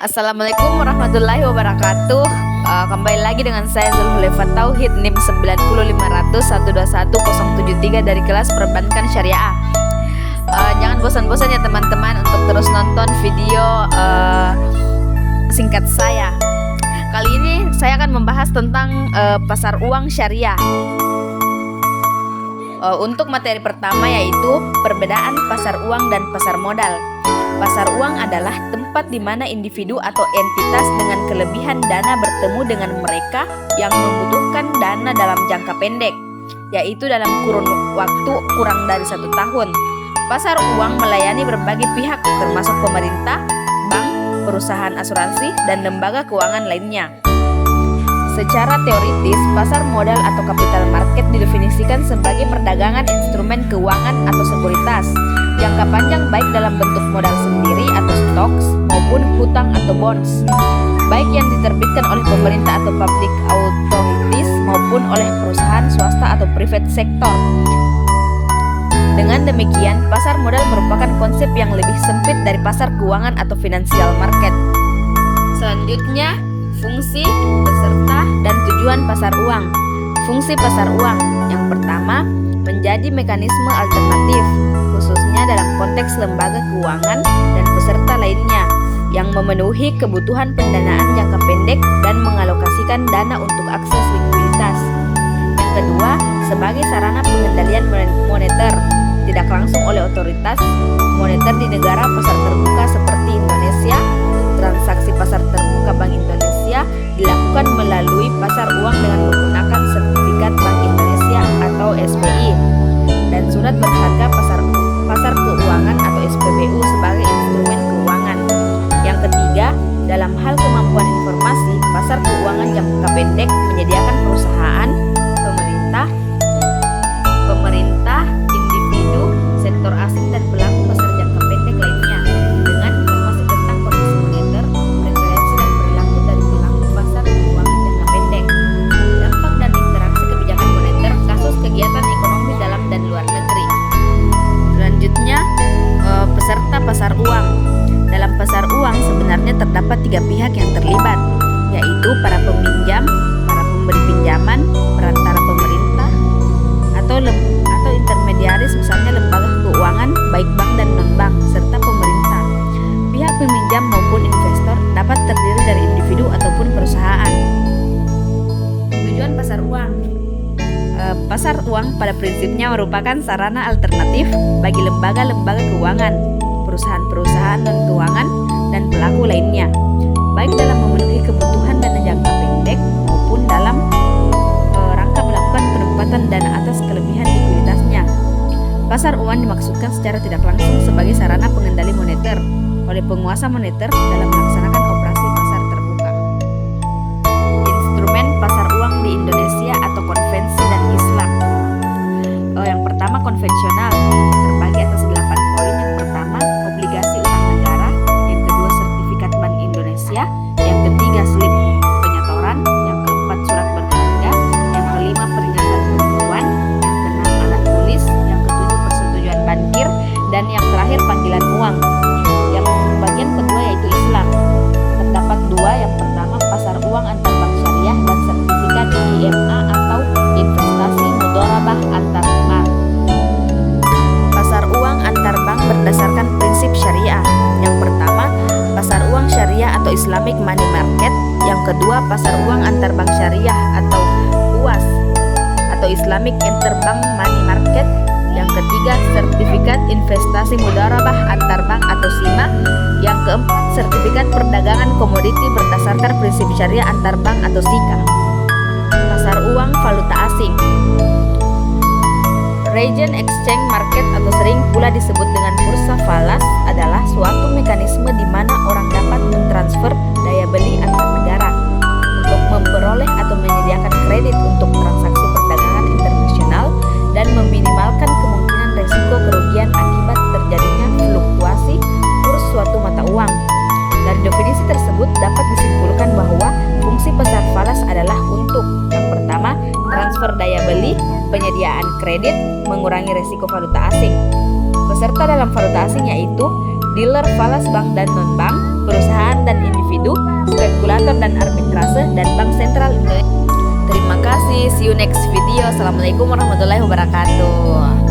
Assalamualaikum warahmatullahi wabarakatuh. Kembali lagi dengan saya Zulhulefa Tauhid, NIM 90500121073 dari kelas Perbankan Syariah. Jangan bosan-bosan ya teman-teman untuk terus nonton video singkat saya. Kali ini saya akan membahas tentang pasar uang syariah. Untuk materi pertama yaitu perbedaan pasar uang dan pasar modal. Pasar uang adalah tempat di mana individu atau entitas dengan kelebihan dana bertemu dengan mereka yang membutuhkan dana dalam jangka pendek, yaitu dalam kurun waktu kurang dari 1 tahun. Pasar uang melayani berbagai pihak termasuk pemerintah, bank, perusahaan asuransi, dan lembaga keuangan lainnya. Secara teoritis, pasar modal atau capital market didefinisikan sebagai perdagangan instrumen keuangan atau sekuritas jangka panjang baik dalam bentuk modal sendiri atau stocks maupun hutang atau bonds, baik yang diterbitkan oleh pemerintah atau public authorities maupun oleh perusahaan swasta atau private sector. Dengan demikian, pasar modal merupakan konsep yang lebih sempit dari pasar keuangan atau financial market. Selanjutnya, fungsi, peserta, dan tujuan pasar uang. Fungsi pasar uang yang pertama, menjadi mekanisme alternatif, khususnya dalam konteks lembaga keuangan dan peserta lainnya yang memenuhi kebutuhan pendanaan jangka pendek dan mengalokasikan dana untuk akses likuiditas. Yang kedua, sebagai sarana pengendalian moneter, tidak langsung oleh otoritas moneter di negara pasar terbuka seperti Indonesia. Transaksi pasar terbuka Bank Indonesia dilakukan melalui pasar uang dengan menggunakan sertifikat Bank Indonesia atau SBI dan surat berharga pasar keuangan atau SPBU sebagai instrumen keuangan. Yang ketiga, dalam hal kemampuan informasi, pasar keuangan jangka pendek menyediakan perusahaan, pemerintah, individu, sektor asing, dan pelaku pasar jangka pendek lainnya dengan informasi tentang kondisi moneter, preferensi, dan perilaku dari pelaku pasar keuangan jangka pendek, dampak dan interaksi kebijakan moneter, kasus kegiatan ekonomi dalam dan luar negeri. Selanjutnya, peserta pasar uang. Dalam pasar uang sebenarnya terdapat 3 pihak yang terlibat, yaitu para peminjam, para pemberi pinjaman, perantara pemerintah, atau intermediaris, misalnya lembaga keuangan baik bank dan non-bank, serta pemerintah. Pihak peminjam maupun investor dapat terdiri dari individu ataupun perusahaan. Tujuan pasar uang. Pasar uang pada prinsipnya merupakan sarana alternatif bagi lembaga-lembaga keuangan, perusahaan-perusahaan non-keuangan, dan pelaku lainnya, baik dalam memenuhi kebutuhan dana jangka pendek maupun dalam rangka melakukan penempatan dana atas kelebihan likuiditasnya. Pasar uang dimaksudkan secara tidak langsung sebagai sarana pengendali moneter oleh penguasa moneter dalam melaksanakan operasi pasar terbuka. Instrumen pasar uang di Indonesia atau konvensi dan Islam. Yang pertama, konvensional, terbagi atas 8 poin. Yang pertama, obligasi utang negara. Yang kedua, sertifikat Bank Indonesia. Yang ketiga, slip penyetoran. Yang keempat, surat berharga. Yang kelima, peringatan penipuan. Yang keenam, alat tulis. Yang ketujuh, persetujuan bankir. Dan yang terakhir, panggilan uang. Yang bagian kedua yaitu Islam. Terdapat 2. Yang pertama, pasar uang antar bank syariah dan sertifikat IMA atau investasi mudharabah antar bank. Pasar uang antar bank berdasarkan prinsip syariah. Yang pertama, pasar uang syariah atau Islamic Money Market. Yang kedua, pasar uang antar bank syariah atau UAS atau Islamic Interbank Money Market. Yang ketiga, sertifikat investasi mudharabah antar bank atau SIMA. Yang keempat, sertifikat perdagangan komoditi berdasarkan prinsip syariah antar bank atau SIKA. Pasar uang valuta asing. Region Exchange Market atau sering pula disebut dengan bursa falas adalah suatu mekanisme di mana orang dapat mentransfer daya beli antar negara untuk memperoleh atau menyediakan kredit untuk transaksi perdagangan internasional dan meminimalkan kemungkinan resiko kerugian akibat terjadinya fluktuasi kurs suatu mata uang. Dari definisi tersebut dapat disimpulkan bahwa fungsi pasar falas adalah untuk yang pertama, transfer daya beli, penyediaan kredit, mengurangi resiko valuta asing. Peserta dalam valuta asing yaitu dealer falas bank dan non-bank, perusahaan dan individu dan Arbitrase dan Bank Sentral Indonesia. Terima kasih, see you next video. Assalamualaikum warahmatullahi wabarakatuh.